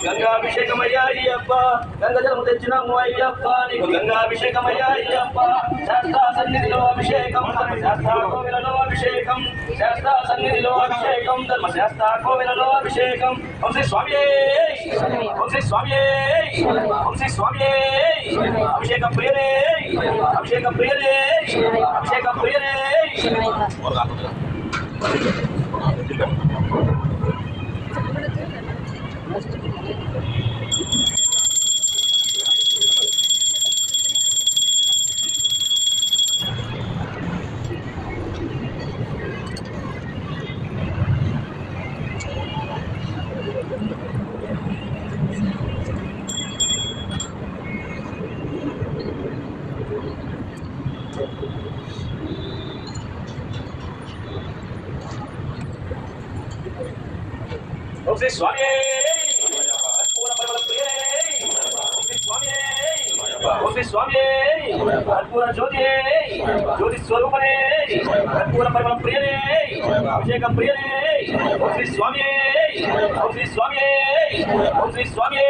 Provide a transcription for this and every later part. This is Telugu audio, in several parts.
గంగాభిషేకమయ్యా అయ్యప్ప గంగజలము తెచ్చినాము అయ్యప్ప నీకు గంగాభిషేకమయ్యా అయ్యప్ప శాస్త్ర సన్నిధిలో అభిషేకం ధర్మశాస్త్ర కోవిలలో అభిషేకం శాస్త్ర సన్నిధిలో అభిషేకం ధర్మశాస్త్ర కోవిలలో అభిషేకం ఓం శ్రీ స్వామియే ఓం శ్రీ స్వామియే ఓం శ్రీ స్వామియే అభిషేక ప్రియనే అభిషేక ప్రియనే అభిషేక ప్రియనే ఓం శ్రీ స్వామి ఓం శ్రీ స్వామి కర్పూర జ్యోతి జ్యోతి స్వరూపనే కర్పూర పరిమళ ప్రియనే అభిషేక ప్రియనే ఓం శ్రీ స్వామి ఓం శ్రీ స్వామి ఓం శ్రీ స్వామి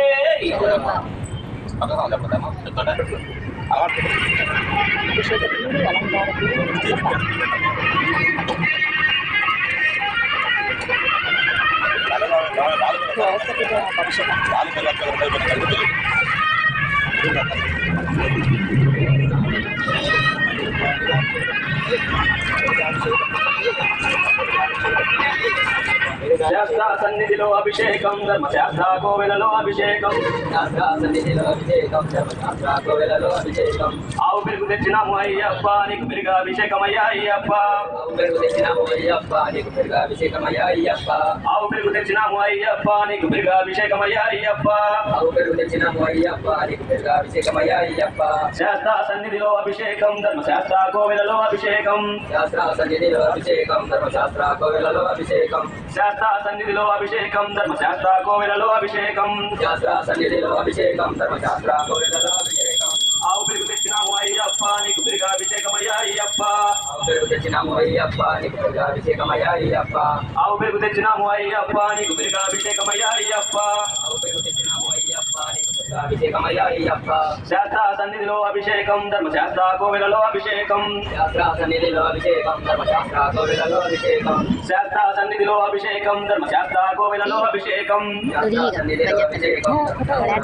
శాస్త్ర సన్నిధిలో అభిషేకం ధర్మశాస్త్ర కోవెలలో అభిషేకం శాస్త్ర సన్నిధిలో అభిషేకం ధర్మశాస్త్ర కోవెలలో అభిషేకం ఆవు పెరుగు తెచ్చినాము అయ్యప్ప నీకు పెరుగు అభిషేకమయ్యా అయ్యప్ప ఆవు పెరుగు తెచ్చినాము అయ్యప్ప నీకు పెరుగు అభిషేకమయ్యా అయ్యప్ప ఆవు పెరుగు తెచ్చినాము అయ్యప్ప నీకు పెరుగు అభిషేకమయ్యా అయ్యప్ప ఆవు పెరుగు తెచ్చినాము అయ్యప్ప నీకు పెరుగు అభిషేకమయ్యా అయ్యప్ప శాస్త్ర సన్నిధిలో అభిషేకం ధర్మశాస్త్ర కోవెలలో అభిషేకం శాస్త్ర సన్నిధిలో అభిషేకం ధర్మశాస్త్ర కోవెలలో అభిషేకం శాస్త్ర సన్నిధిలో అభిషేకం ధర్మశాస్త్ర కోవెలలో అభిషేకం శాస్త్ర సన్నిధిలో అభిషేకం ధర్మశాస్త్ర కోవెలలో అభిషేకం ఆవు పెరుగు తెచ్చినాము అయ్యప్ప నీకు పెరుగు అభిషేకమయ్యా అయ్యప్ప ఆవు పెరుగు తెచ్చినాము అయ్యప్ప నీకు పెరుగు అభిషేకమయ్యా అయ్యప్ప ఆవు పెరుగు తెచ్చినాము అయ్యప్ప నీకు పెరుగు అభిషేకమయ్యా అయ్యప్ప ఆవు పెరుగు తెచ్చినాము అయ్యప్ప నీకు పెరుగు అభిషేకమయ్యా అయ్యప్ప శాస్త్ర సన్నిధిలో అభిషేకం ధర్మశాస్త్ర కోవెలలో అభిషేకం శాస్త్ర సన్నిధిలో అభిషేకం ధర్మశాస్త్ర కోవెలలో అభిషేకం శాస్త్ర సన్నిధిలో అభిషేకం ధర్మశాస్త్ర కోవెలలో అభిషేకం శాస్త్ర సన్నిధిలో అభిషేకం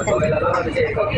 కోవెలలో అభిషేకం